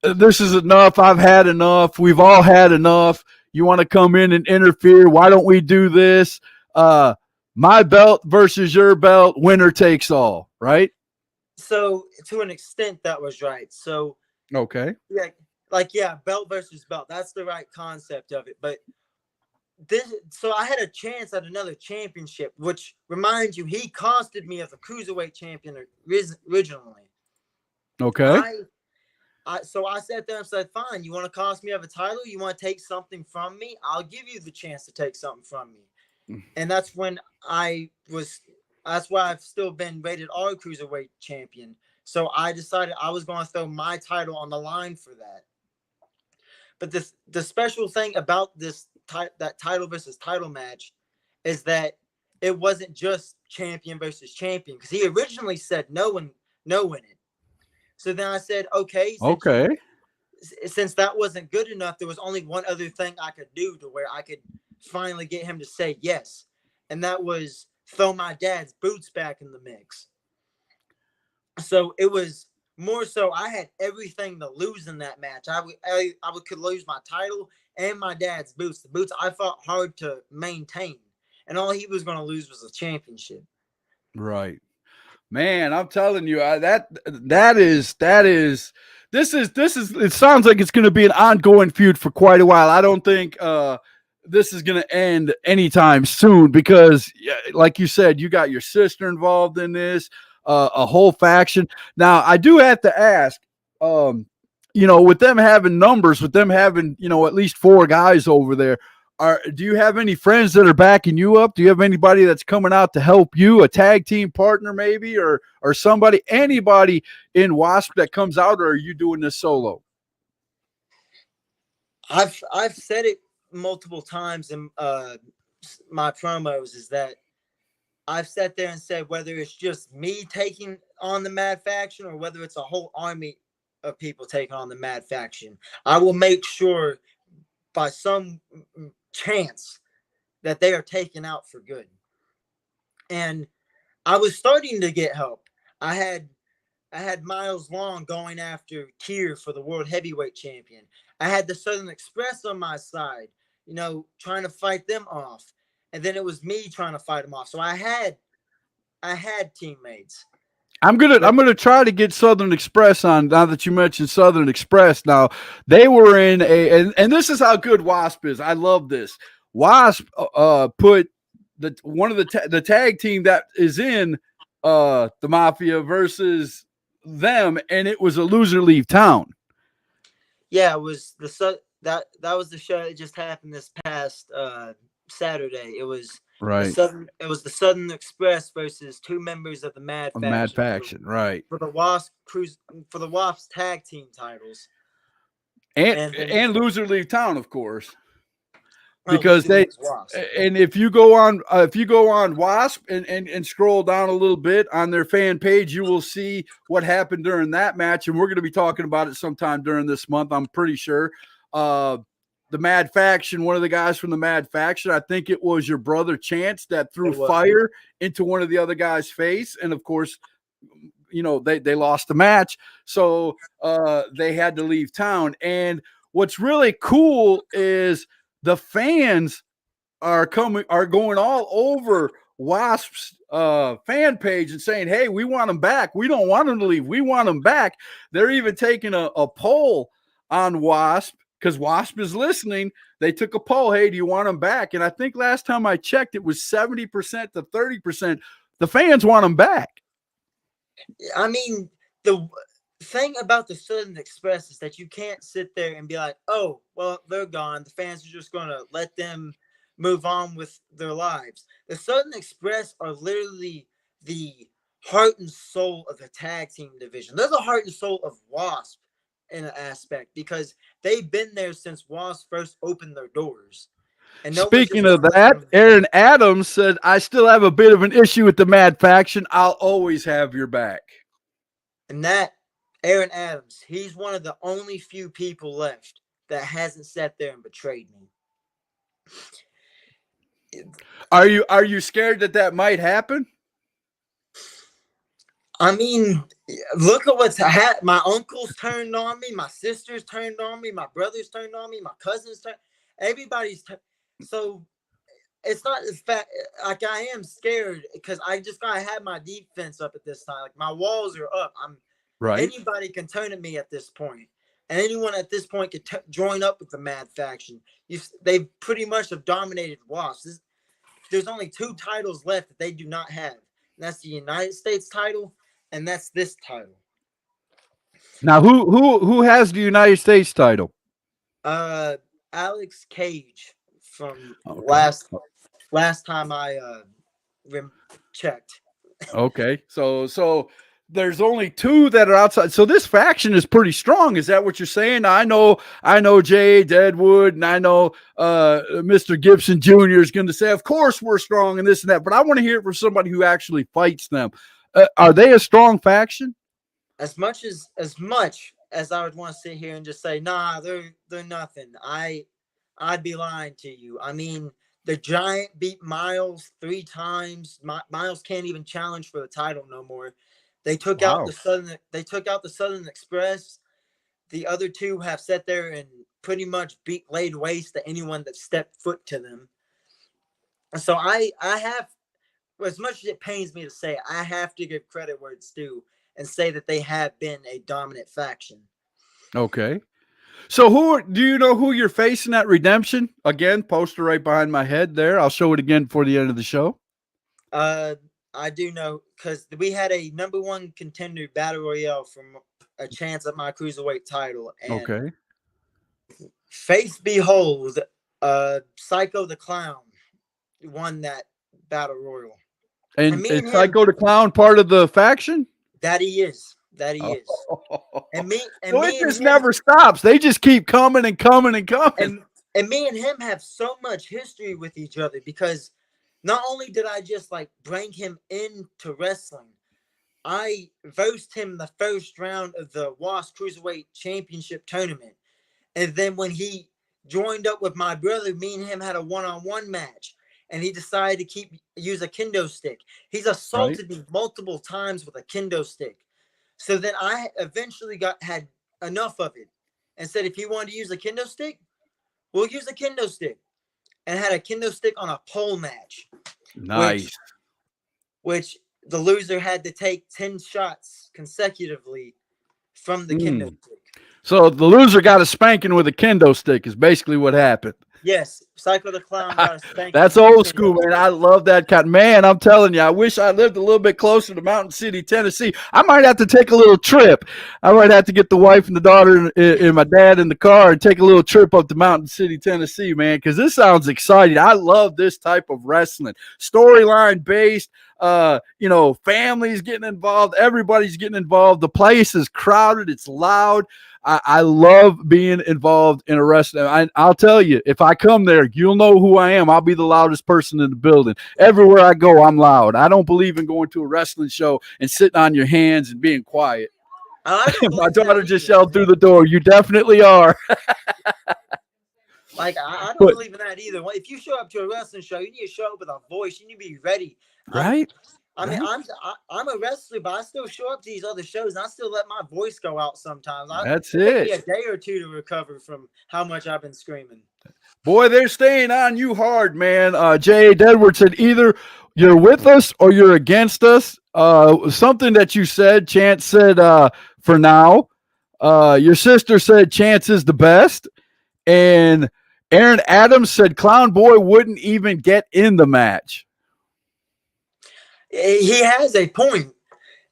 this is enough. I've had enough. We've all had enough. You want to come in and interfere? Why don't we do this? My belt versus your belt, winner takes all, right? So to an extent, that was right. So okay, yeah, belt versus belt. That's the right concept of it. But so I had a chance at another championship, which reminds you, he costed me as a cruiserweight champion originally. Okay. So I sat there and said, fine, you want to cost me of a title? You want to take something from me? I'll give you the chance to take something from me. And that's when that's why I've still been rated R Cruiserweight champion. So I decided I was going to throw my title on the line for that. But the special thing about that title versus title match is that it wasn't just champion versus champion, because he originally said no in it. So then I said, okay, since that wasn't good enough, there was only one other thing I could do to where I could finally get him to say yes. And that was throw my dad's boots back in the mix. So it was more so I had everything to lose in that match. I could lose my title and my dad's boots. The boots I fought hard to maintain. And all he was going to lose was the championship. Right. Man, I'm telling you, this is it sounds like it's going to be an ongoing feud for quite a while. I don't think this is going to end anytime soon, because like you said, you got your sister involved in this, a whole faction. Now, I do have to ask, with them having numbers, with them having, at least 4 guys over there, do you have any friends that are backing you up? Do you have anybody that's coming out to help you, a tag team partner maybe, or anybody in WASP that comes out, or are you doing this solo? I've said it multiple times in my promos, is that I've sat there and said, whether it's just me taking on the Mad Faction or whether it's a whole army of people taking on the Mad Faction, I will make sure by some chance that they are taken out for good. And I was starting to get help. I had Miles Long going after Tier for the World Heavyweight Champion. I had the Southern Express on my side, trying to fight them off. And then it was me trying to fight them off. So I had teammates. I'm gonna try to get Southern Express on, now that you mentioned Southern Express. Now, they were in and this is how good WASP is. I love this. WASP put one of the tag team that is in the Mafia versus them, and it was a loser leave town. Yeah, it was that was the show that just happened this past Saturday. It was right. It was the Southern Express versus 2 members of the Mad Faction. Right. For the WASP tag team titles. And loser leave town, of course. Because and if you go on WASP and scroll down a little bit on their fan page, you will see what happened during that match, and we're going to be talking about it sometime during this month, I'm pretty sure. The Mad Faction, one of the guys from the Mad Faction, I think it was your brother Chance, that threw fire into one of the other guys' face, and of course, they lost the match, so they had to leave town. And what's really cool is the fans are going all over WASP's fan page and saying, hey, we want them back. We don't want them to leave. We want them back. They're even taking a poll on WASP, because WASP is listening. They took a poll. Hey, do you want them back? And I think last time I checked, it was 70% to 30%. The fans want them back. I mean, the thing about the Southern Express is that you can't sit there and be like, oh, well, they're gone. The fans are just going to let them move on with their lives. The Southern Express are literally the heart and soul of the tag team division. They're the heart and soul of WASP in an aspect, because they've been there since WASP first opened their doors. And speaking of that, Aaron Adams said, I still have a bit of an issue with the Mad Faction. I'll always have your back. And that Aaron Adams, he's one of the only few people left that hasn't sat there and betrayed me. Are you scared that might happen? I mean, look at what's happened. My uncles turned on me. My sisters turned on me. My brothers turned on me. My cousins turned. Everybody's so it's not the fact, like, I am scared because I just gotta have my defense up at this time. Like, my walls are up. Right. Anybody can turn at me at this point, and anyone at this point could join up with the Mad Faction. They pretty much have dominated WASP. There's only 2 titles left that they do not have. And that's the United States title, and that's this title. Now, who has the United States title? Alex Cage from Okay. last time I checked. Okay. So there's only two that are outside. So this faction is pretty strong. Is that what you're saying? I know Jay Deadwood, and I know Mr. Gibson Jr. is going to say, of course we're strong and this and that, but I want to hear it from somebody who actually fights them. Are they a strong faction? As much as I would want to sit here and just say, nah, they're nothing. I'd be lying to you. I mean, the Giant beat Miles 3 times. Miles can't even challenge for the title no more. They took out Wow. the Southern Express. The other two have sat there and pretty much laid waste to anyone that stepped foot to them. So I have, as much as it pains me to say, I have to give credit where it's due and say that they have been a dominant faction. Okay. So do you know who you're facing at Redemption? Again, poster right behind my head there. I'll show it again before the end of the show. I do know, because we had a number 1 contender battle royale from a chance at my cruiserweight title. And Okay. faith behold, Psycho the Clown won that battle royal. And is Psycho the Clown part of the faction? That he is. And me and so me it and just him, never stops. They just keep coming and coming and coming. and me and him have so much history with each other, because not only did I just like bring him into wrestling, I versed him the first round of the WASP Cruiserweight Championship tournament. And then when he joined up with my brother, me and him had a one-on-one match, and he decided to use a kendo stick. He's assaulted me multiple times with a kendo stick. So then I eventually had enough of it and said, if he wanted to use a kendo stick, we'll use a kendo stick. And had a kendo stick on a pole match. Nice. Which the loser had to take 10 shots consecutively from the kendo stick. So the loser got a spanking with a kendo stick is basically what happened. Yes, Psycho the Clown got a spanking. That's old school, man. I love that kind. Man, I'm telling you, I wish I lived a little bit closer to Mountain City, Tennessee. I might have to take a little trip. I might have to get the wife and the daughter and my dad in the car and take a little trip up to Mountain City, Tennessee, man, because this sounds exciting. I love this type of wrestling. Storyline based, families getting involved. Everybody's getting involved. The place is crowded. It's loud. I love being involved in a wrestling. I'll tell you, if I come there, you'll know who I am. I'll be the loudest person in the building. Everywhere I go, I'm loud. I don't believe in going to a wrestling show and sitting on your hands and being quiet. My daughter just yelled through the door, "You definitely are." Like, I don't believe in that either. If you show up to a wrestling show, you need to show up with a voice. You need to be ready. Right? I mean, I'm a wrestler, but I still show up to these other shows, and I still let my voice go out sometimes. That's it. It takes me a day or two to recover from how much I've been screaming. Boy, they're staying on you hard, man. J.A. Edwards said either you're with us or you're against us. Something that you said, Chance said, for now. Your sister said Chance is the best. And Aaron Adams said Clown Boy wouldn't even get in the match. He has a point.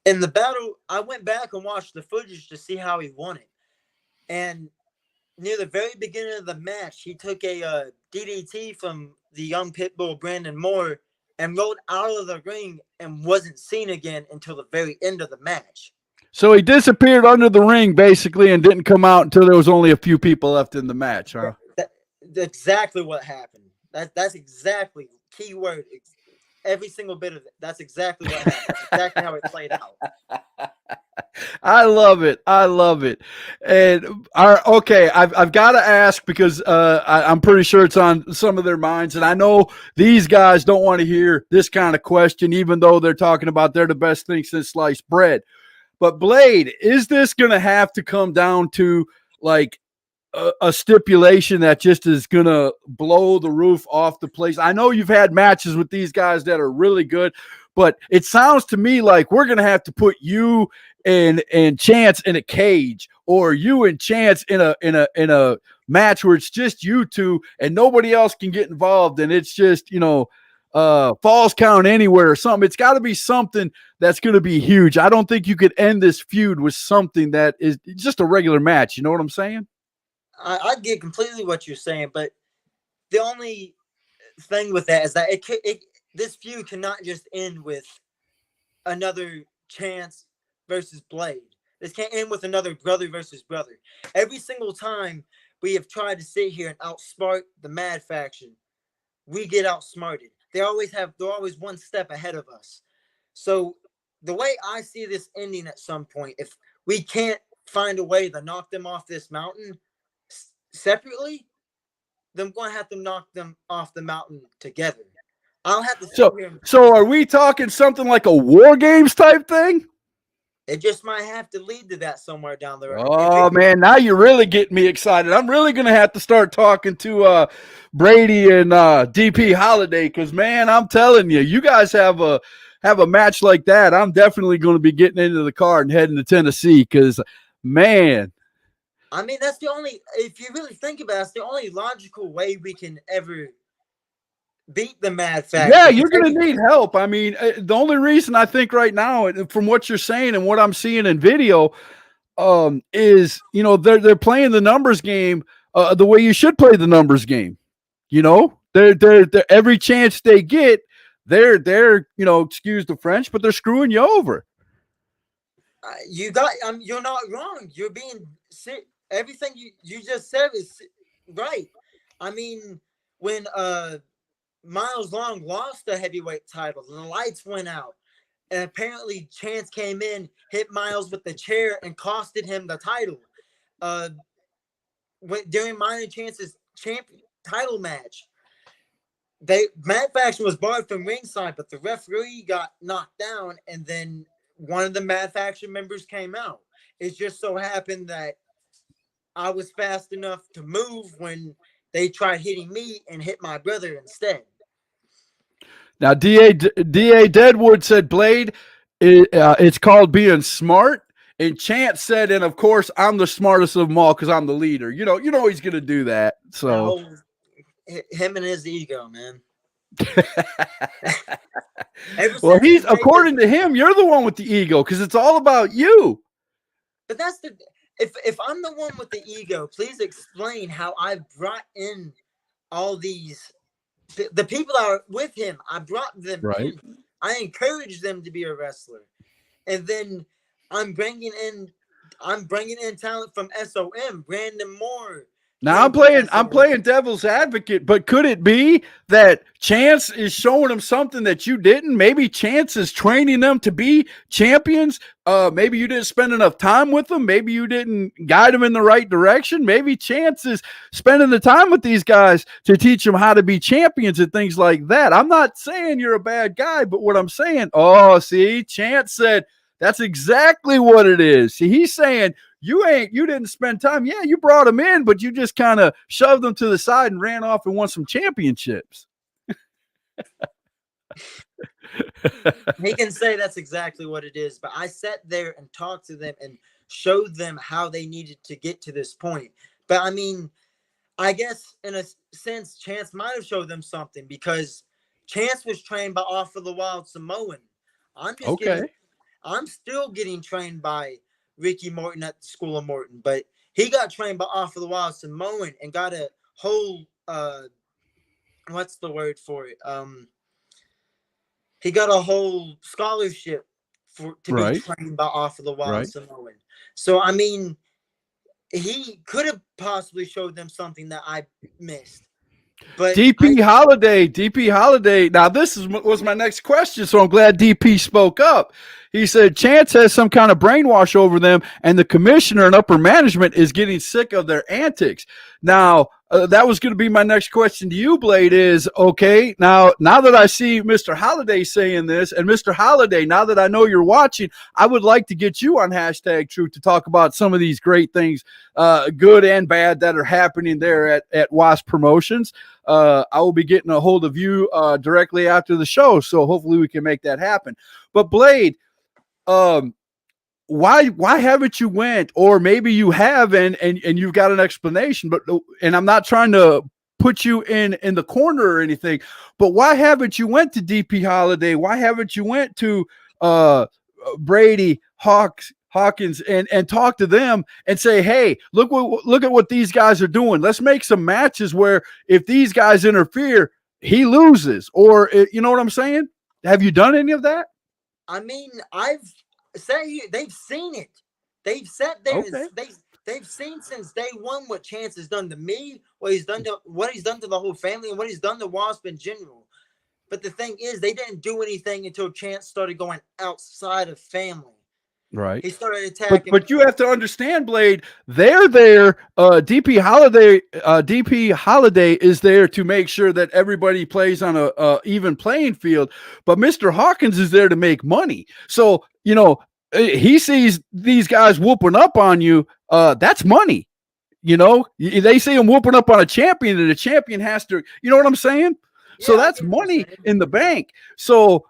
In the battle, I went back and watched the footage to see how he won it. And near the very beginning of the match, he took a DDT from the young pitbull Brandon Moore and rolled out of the ring and wasn't seen again until the very end of the match. So he disappeared under the ring, basically, and didn't come out until there was only a few people left in the match, huh? That's exactly what happened. That's exactly, key word, every single bit of it. That's exactly what happened. That's exactly how it played out. I love it. And I've got to ask, because I'm pretty sure it's on some of their minds, and I know these guys don't want to hear this kind of question, even though they're talking about they're the best thing since sliced bread. But Blade, is this going to have to come down to like a stipulation that just is going to blow the roof off the place? I know you've had matches with these guys that are really good, but it sounds to me like we're going to have to put you and Chance in a cage, or you and Chance in a match where it's just you two and nobody else can get involved, and it's just Falls Count Anywhere or something. It's got to be something that's going to be huge. I don't think you could end this feud with something that is just a regular match. You know what I'm saying? I get completely what you're saying, but the only thing with that is that this feud cannot just end with another Chance versus Blade. This can't end with another brother versus brother. Every single time we have tried to sit here and outsmart the Mad Faction, we get outsmarted. They're always one step ahead of us. So the way I see this ending at some point, if we can't find a way to knock them off this mountain separately, then I'm going to have to knock them off the mountain together. I'll have to sit here. So are we talking something like a War Games type thing? It just might have to lead to that somewhere down the road. Oh, man, now you're really getting me excited. I'm really going to have to start talking to Brady and DP Holiday because, man, I'm telling you, you guys have a match like that. I'm definitely going to be getting into the car and heading to Tennessee because, man. I mean, that's the only, if you really think about it, that's the only logical way we can ever beat the Mad Faction. Yeah, you're going to need help. I mean, the only reason I think right now, from what you're saying and what I'm seeing in video, is, you know, they're playing the numbers game the way you should play the numbers game. You know, they're every chance they get, they're you know, excuse the French, but they're screwing you over. You're not wrong. You're being sick. Everything you just said is right. I mean, when Miles Long lost the heavyweight title and the lights went out, and apparently Chance came in, hit Miles with the chair, and costed him the title. During Minor Chance's champion title match, Mad Faction was barred from ringside, but the referee got knocked down, and then one of the Mad Faction members came out. It just so happened that I was fast enough to move when they tried hitting me and hit my brother instead. Now, D.A. Deadwood said, Blade, it's called being smart. And Chance said, and of course, I'm the smartest of them all because I'm the leader. You know he's going to do that. So him and his ego, man. Well, according to him, you're the one with the ego because it's all about you. But that's if I'm the one with the ego, please explain how I brought in all these. The people that are with him, I brought them in. I encouraged them to be a wrestler. And then I'm bringing in talent from SOM, Brandon Moore. Now I'm playing devil's advocate, but could it be that Chance is showing them something that you didn't? Maybe Chance is training them to be champions. Maybe you didn't spend enough time with them. Maybe you didn't guide them in the right direction. Maybe Chance is spending the time with these guys to teach them how to be champions and things like that. I'm not saying you're a bad guy, but what I'm saying, see, Chance said that's exactly what it is. See, he's saying you didn't spend time. Yeah, you brought them in, but you just kind of shoved them to the side and ran off and won some championships. He can say that's exactly what it is, but I sat there and talked to them and showed them how they needed to get to this point. But I mean, I guess in a sense, Chance might have showed them something because Chance was trained by Off of the Wild Samoan. I'm still getting trained by Ricky Morton at the School of Morton, but he got trained by Off of the Wild Samoan and got a whole what's the word for it? He got a whole scholarship to be trained by Off of the Wild Samoan. So I mean, he could have possibly showed them something that I missed. But DP Holiday. Now this was my next question, so I'm glad DP spoke up. He said Chance has some kind of brainwash over them, and the commissioner and upper management is getting sick of their antics. Now, that was going to be my next question to you, Blade, is, okay, now that I see Mr. Holiday saying this, and Mr. Holiday, now that I know you're watching, I would like to get you on #Truth to talk about some of these great things, good and bad, that are happening there at WASP Promotions. I will be getting a hold of you directly after the show, so hopefully we can make that happen. But Blade, why haven't you went, or maybe you have and you've got an explanation, and I'm not trying to put you in the corner or anything, but why haven't you went to DP Holiday? Why haven't you went to Brady Hawkins and talk to them and say, hey, look at what these guys are doing. Let's make some matches where if these guys interfere, he loses, or you know what I'm saying? Have you done any of that? I mean, I've said they've seen it. They've sat there. Okay. They've seen since day one what Chance has done to me, what he's done to the whole family, and what he's done to WASP in general. But the thing is, they didn't do anything until Chance started going outside of family. Right. He started attacking. But you have to understand, Blade, they're there. DP Holiday is there to make sure that everybody plays on a even playing field. But Mr. Hawkins is there to make money. So, you know, he sees these guys whooping up on you. That's money. You know, they see him whooping up on a champion, and the champion has to, you know what I'm saying? So Yeah, that's money in the bank. So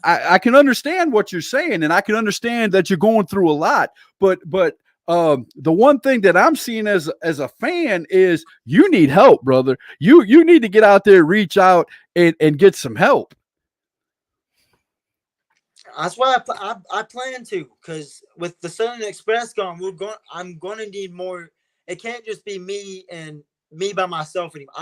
I can understand what you're saying, and I can understand that you're going through a lot. But the one thing that I'm seeing as a fan is you need help, brother. You need to get out there, reach out, and get some help. That's why I plan to, because with the Southern Express gone, I'm going to need more. It can't just be me and me by myself anymore.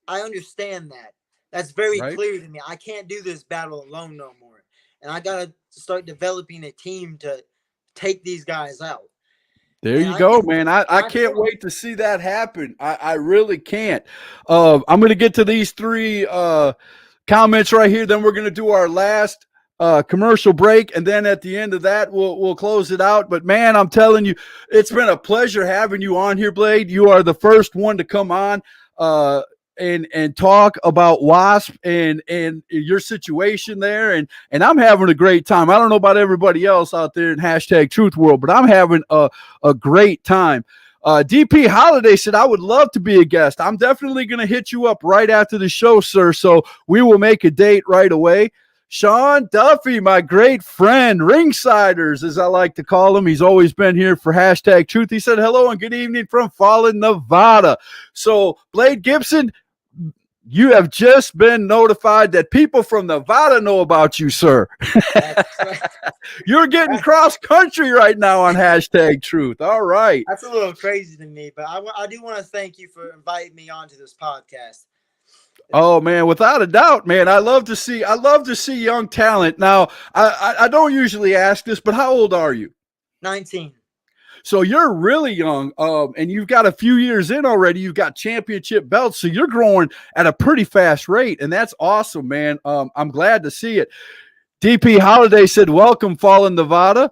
I understand that. That's very clear to me. I can't do this battle alone no more. And I got to start developing a team to take these guys out. There you go, man. I can't wait to see that happen. I really can't. I'm going to get to these three comments right here. Then we're going to do our last commercial break. And then at the end of that, we'll close it out. But, man, I'm telling you, it's been a pleasure having you on here, Blade. You are the first one to come on and talk about WASP and your situation there. And I'm having a great time. I don't know about everybody else out there in #Truth World, but I'm having a great time. DP Holiday said, I would love to be a guest. I'm definitely going to hit you up right after the show, sir. So we will make a date right away. Sean Duffy, my great friend, Ringsiders, as I like to call him. He's always been here for #Truth. He said, hello and good evening from Fallen, Nevada. So, Blade Gibson, you have just been notified that people from Nevada know about you, sir. You're getting cross country right now on #Truth. All right. That's a little crazy to me, but I do want to thank you for inviting me onto this podcast. Oh man, without a doubt, man. I love to see young talent. Now, I don't usually ask this, but how old are you? 19. So you're really young, and you've got a few years in already. You've got championship belts, so you're growing at a pretty fast rate, and that's awesome, man. I'm glad to see it. DP Holiday said, welcome, Fallen, Nevada.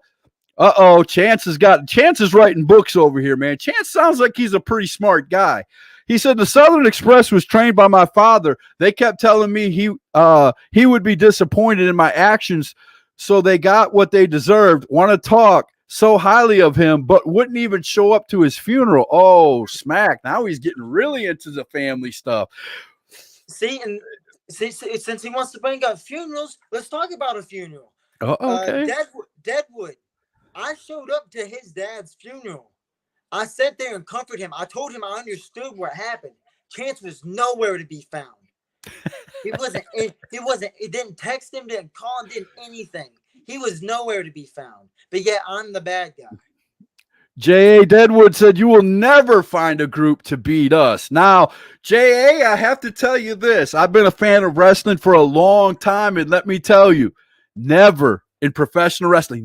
Chance is writing books over here, man. Chance sounds like he's a pretty smart guy. He said, the Southern Express was trained by my father. They kept telling me he would be disappointed in my actions, so they got what they deserved. Want to talk so highly of him, but wouldn't even show up to his funeral. Oh, smack. Now he's getting really into the family stuff. See, since he wants to bring up funerals, let's talk about a funeral. Okay. Deadwood. I showed up to his dad's funeral. I sat there and comforted him. I told him I understood what happened. Chance was nowhere to be found. It didn't text him, didn't call him, didn't anything. He was nowhere to be found. But yet I'm the bad guy. J.A. Deadwood said, you will never find a group to beat us. Now, J.A., I have to tell you this. I've been a fan of wrestling for a long time, and let me tell you, never in professional wrestling,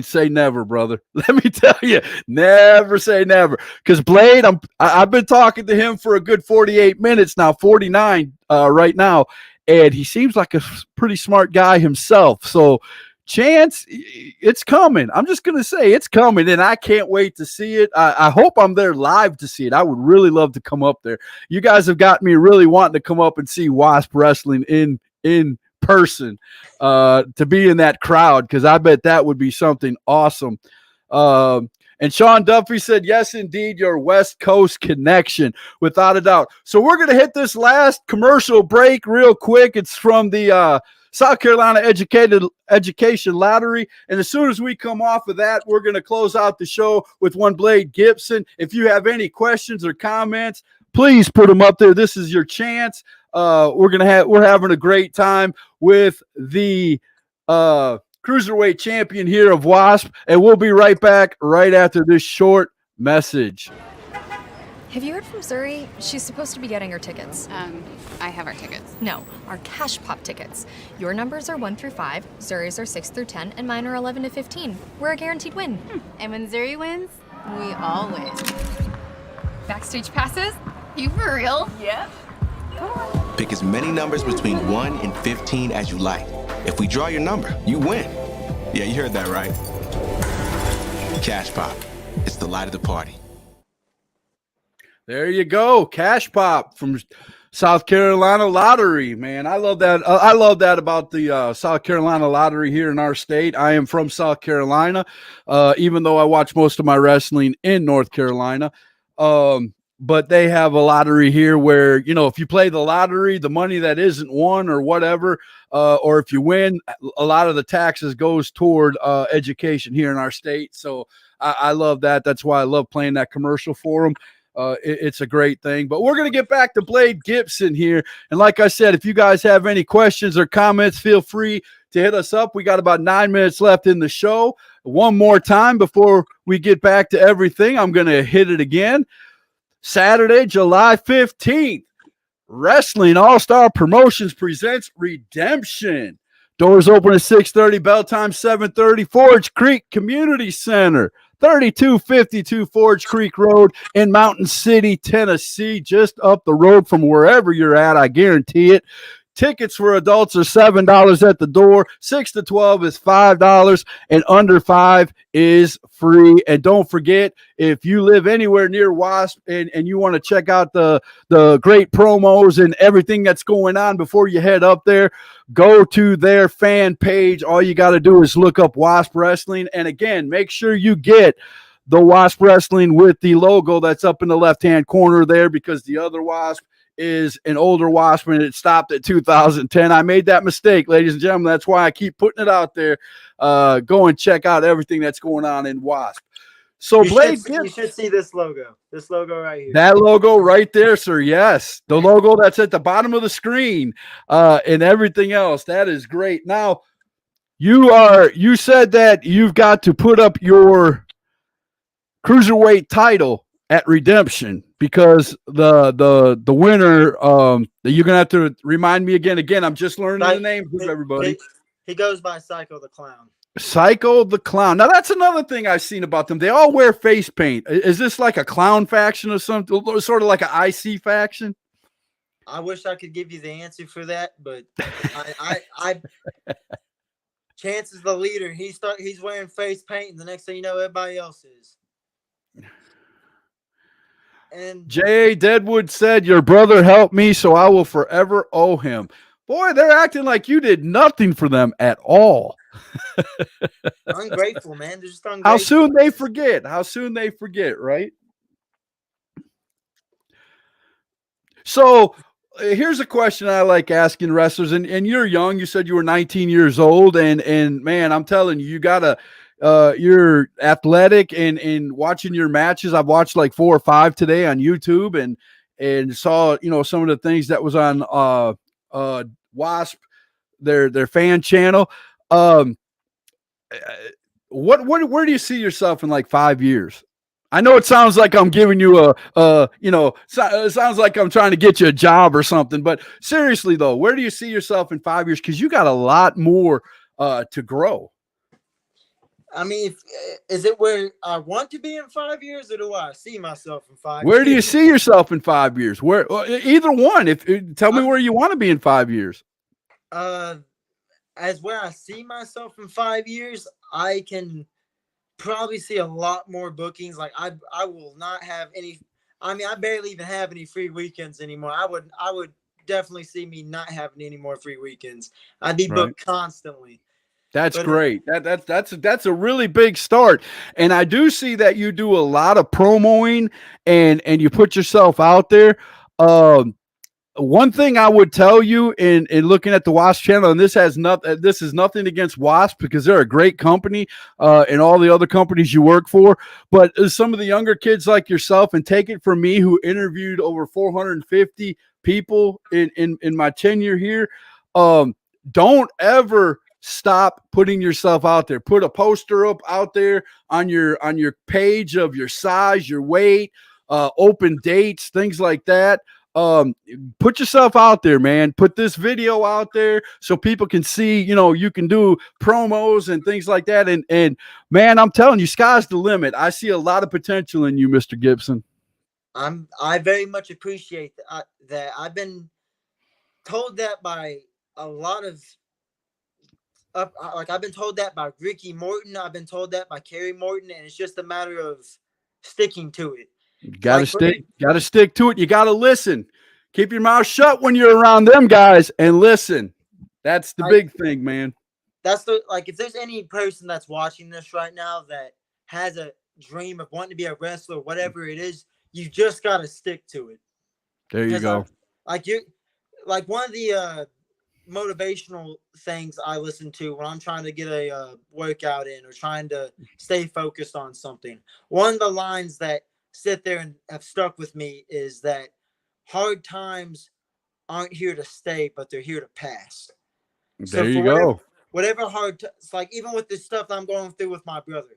say never, brother. Let me tell you, never say never. Because Blade, I've been talking to him for a good 48 minutes now, 49 right now, and he seems like a pretty smart guy himself. So, Chance, it's coming. I'm just going to say it's coming, and I can't wait to see it. I hope I'm there live to see it. I would really love to come up there. You guys have got me really wanting to come up and see WASP wrestling in person, to be in that crowd, because I bet that would be something awesome. And Sean Duffy said, yes, indeed, your West Coast connection, without a doubt. So we're going to hit this last commercial break real quick. It's from the South Carolina Education Lottery. And as soon as we come off of that, we're going to close out the show with one Blade Gibson. If you have any questions or comments, please put them up there. This is your chance. We're having a great time with the Cruiserweight champion here of WASP, and we'll be right back right after this short message. Have you heard from Zuri? She's supposed to be getting her tickets. I have our tickets. No, our Cash Pop tickets. Your numbers are 1 through 5, Zuri's are 6 through 10, and mine are 11 to 15. We're a guaranteed win. And when Zuri wins, we all win. Backstage passes? You for real? Yep. Pick as many numbers between 1 and 15 as you like. If we draw your number, you win. Yeah, you heard that right. Cash Pop. It's the light of the party. There you go. Cash Pop from South Carolina Lottery, man. I love that. I love that about the South Carolina Lottery here in our state. I am from South Carolina, even though I watch most of my wrestling in North Carolina. But they have a lottery here where, you know, if you play the lottery, the money that isn't won or whatever, or if you win, a lot of the taxes goes toward education here in our state. So I love that. That's why I love playing that commercial for them. It's a great thing. But we're going to get back to Blade Gibson here. And like I said, if you guys have any questions or comments, feel free to hit us up. We got about 9 minutes left in the show. One more time before we get back to everything, I'm going to hit it again. Saturday, July 15th, Wrestling All-Star Promotions presents Redemption. Doors open at 6:30, bell time 7:30, Forge Creek Community Center, 3252 Forge Creek Road in Mountain City, Tennessee, just up the road from wherever you're at, I guarantee it. Tickets for adults are $7 at the door. 6 to 12 is $5, and under 5 is free. And don't forget, if you live anywhere near WASP and you want to check out the great promos and everything that's going on before you head up there, go to their fan page. All you got to do is look up WASP Wrestling. And again, make sure you get the WASP Wrestling with the logo that's up in the left-hand corner there, because the other WASP is an older WASP and it stopped at 2010. I made that mistake, ladies and gentlemen. That's why I keep putting it out there. Go and check out everything that's going on in WASP. So Blade, you should see this logo. This logo right here. That logo right there, sir. Yes. The logo that's at the bottom of the screen and everything else. That is great. Now, you said that you've got to put up your Cruiserweight title at Redemption, because the winner, you're gonna have to remind me again. I'm just learning the names of everybody. He goes by Psycho the Clown. Psycho the Clown. Now that's another thing I've seen about them. They all wear face paint. Is this like a clown faction or something? Sort of like an IC faction? I wish I could give you the answer for that, but I Chance is the leader. He's wearing face paint, and the next thing you know, everybody else is. And J.A. Deadwood said, "Your brother helped me, so I will forever owe him." Boy, they're acting like you did nothing for them at all. ungrateful, man. They're just ungrateful. How soon they forget. How soon they forget, right? So here's a question I like asking wrestlers, and you're young. You said you were 19 years old, and man, I'm telling you, you gotta you're athletic, and watching your matches. I've watched like 4 or 5 today on YouTube, and saw, you know, some of the things that was on WASP, their fan channel. Where do you see yourself in like 5 years? I know it sounds like I'm giving you it sounds like I'm trying to get you a job or something, but seriously though, where do you see yourself in 5 years? Because you got a lot more to grow. I mean, is it where I want to be in 5 years, or do I see myself in 5 years? Where do you see yourself in 5 years? Where, either one. Tell me where you want to be in 5 years. As where I see myself in 5 years, I can probably see a lot more bookings. Like I will not have any. I mean, I barely even have any free weekends anymore. I would definitely see me not having any more free weekends. I'd be booked constantly. That's great. That's a really big start. And I do see that you do a lot of promoing and you put yourself out there. one thing I would tell you in looking at the WASP channel, and this is nothing against WASP because they're a great company and all the other companies you work for, but some of the younger kids like yourself, and take it from me who interviewed over 450 people in my tenure here, don't ever stop putting yourself out there. Put a poster up out there on your page of your size, your weight, open dates, things like that. Put yourself out there, man. Put this video out there so people can see, you can do promos and things like that. And man, I'm telling you, sky's the limit. I see a lot of potential in you, Mr. Gibson. I very much appreciate that. I've been told that by a lot of I've been told that by Ricky Morton. I've been told that by Kerry Morton, and it's just a matter of sticking to it. You gotta stick to it. You gotta listen. Keep your mouth shut when you're around them guys and listen. That's the big thing, man. That's if there's any person that's watching this right now that has a dream of wanting to be a wrestler, whatever it is, you just gotta stick to it. There you go. One of the motivational things I listen to when I'm trying to get a workout in or trying to stay focused on something. One of the lines that sit there and have stuck with me is that hard times aren't here to stay, but they're here to pass. There you go. Whatever it's like, even with this stuff that I'm going through with my brother,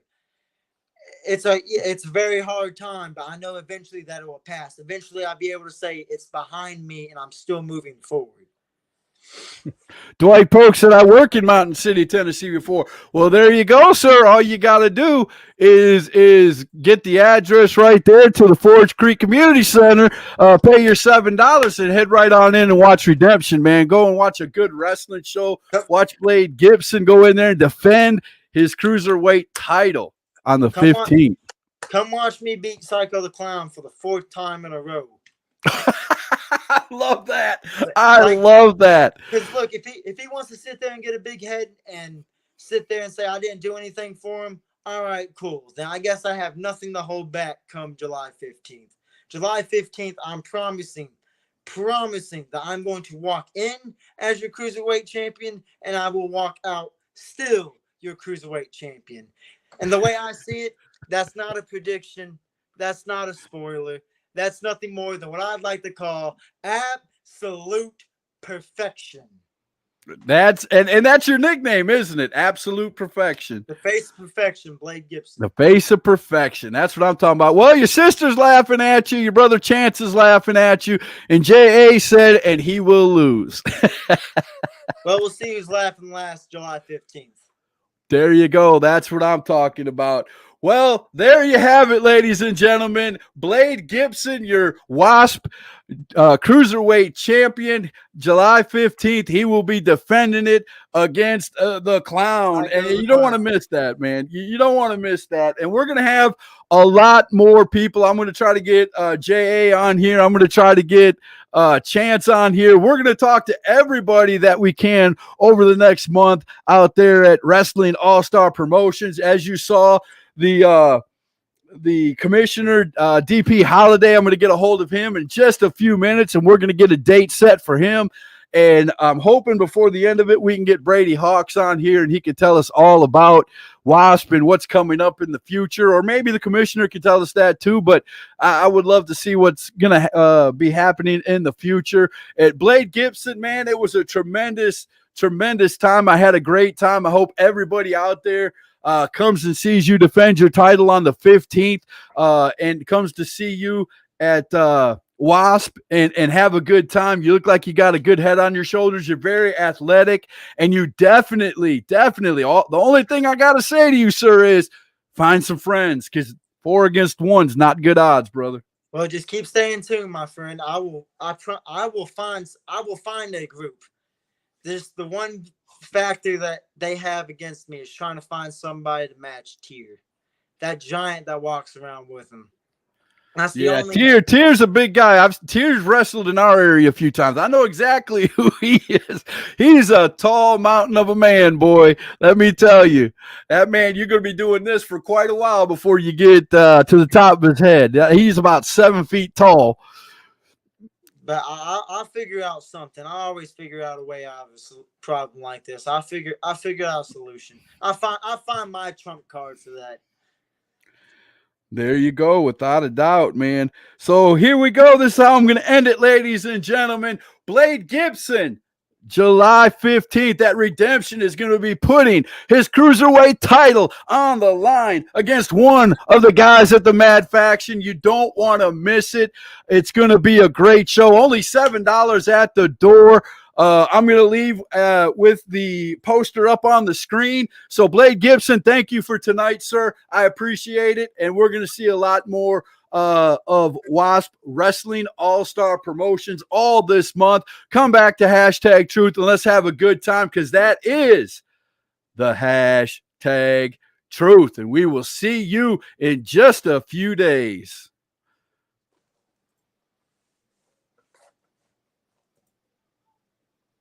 it's a very hard time, but I know eventually that it will pass. Eventually I'll be able to say it's behind me and I'm still moving forward. Dwight Polk said, I work in Mountain City, Tennessee before. Well, there you go, sir. All you got to do is get the address right there to the Forge Creek Community Center, pay your $7 and head right on in and watch Redemption, man. Go and watch a good wrestling show. Watch Blade Gibson go in there and defend his cruiserweight title on the 15th. Come watch me beat Psycho the Clown for the 4th time in a row. I love that. I love that. Because look, if he wants to sit there and get a big head and sit there and say I didn't do anything for him, all right, cool. Then I guess I have nothing to hold back come July 15th. July 15th, I'm promising that I'm going to walk in as your cruiserweight champion, and I will walk out still your cruiserweight champion. And the way I see it, that's not a prediction. That's not a spoiler. That's nothing more than what I'd like to call absolute perfection. That's your nickname, isn't it? Absolute perfection. The face of perfection, Blade Gibson. The face of perfection. That's what I'm talking about. Well, your sister's laughing at you. Your brother Chance is laughing at you. And J.A. said, and he will lose. Well, we'll see who's laughing last July 15th. There you go. That's what I'm talking about. Well, there you have it, ladies and gentlemen. Blade Gibson, your WASP cruiserweight champion, July 15th. He will be defending it against the Clown. And you don't want to miss that, man. You don't want to miss that. And we're going to have a lot more people. I'm going to try to get J.A. on here. I'm going to try to get Chance on here. We're going to talk to everybody that we can over the next month out there at Wrestling All-Star Promotions. As you saw, the commissioner, DP Holiday, I'm going to get a hold of him in just a few minutes, and we're going to get a date set for him. And I'm hoping before the end of it, we can get Brady Hawks on here, and he can tell us all about WASP and what's coming up in the future. Or maybe the commissioner can tell us that too, but I would love to see what's going to be happening in the future. At Blade Gibson, man, it was a tremendous time. I had a great time. I hope everybody out there comes and sees you defend your title on the 15th and comes to see you at WASP and have a good time. You look like you got a good head on your shoulders. You're very athletic, and you definitely, the only thing I got to say to you, sir, is find some friends, because 4 against 1's not good odds, brother. Well, just keep staying tuned, my friend. I will find a group. There's the one factor that they have against me is trying to find somebody to match Tier, that giant that walks around with him. That's the only Tier's a big guy. Tier's wrestled in our area a few times. I know exactly who he is. He's a tall mountain of a man, boy. Let me tell you, that man, you're going to be doing this for quite a while before you get to the top of his head. He's about 7 feet tall. But I'll figure out something. I always figure out a way out of a problem like this. I figure out a solution. I find my trump card for that. There you go, without a doubt, man. So here we go. This is how I'm going to end it, ladies and gentlemen. Blade Gibson, July 15th, that Redemption is going to be putting his cruiserweight title on the line against one of the guys at the Mad Faction. You don't want to miss it. It's going to be a great show. Only $7 at the door. I'm going to leave with the poster up on the screen. So, Blade Gibson, thank you for tonight, sir. I appreciate it. And we're going to see a lot more of WASP Wrestling All-Star Promotions all this month. Come back to Hashtag Truth and let's have a good time, because that is the Hashtag Truth. And we will see you in just a few days.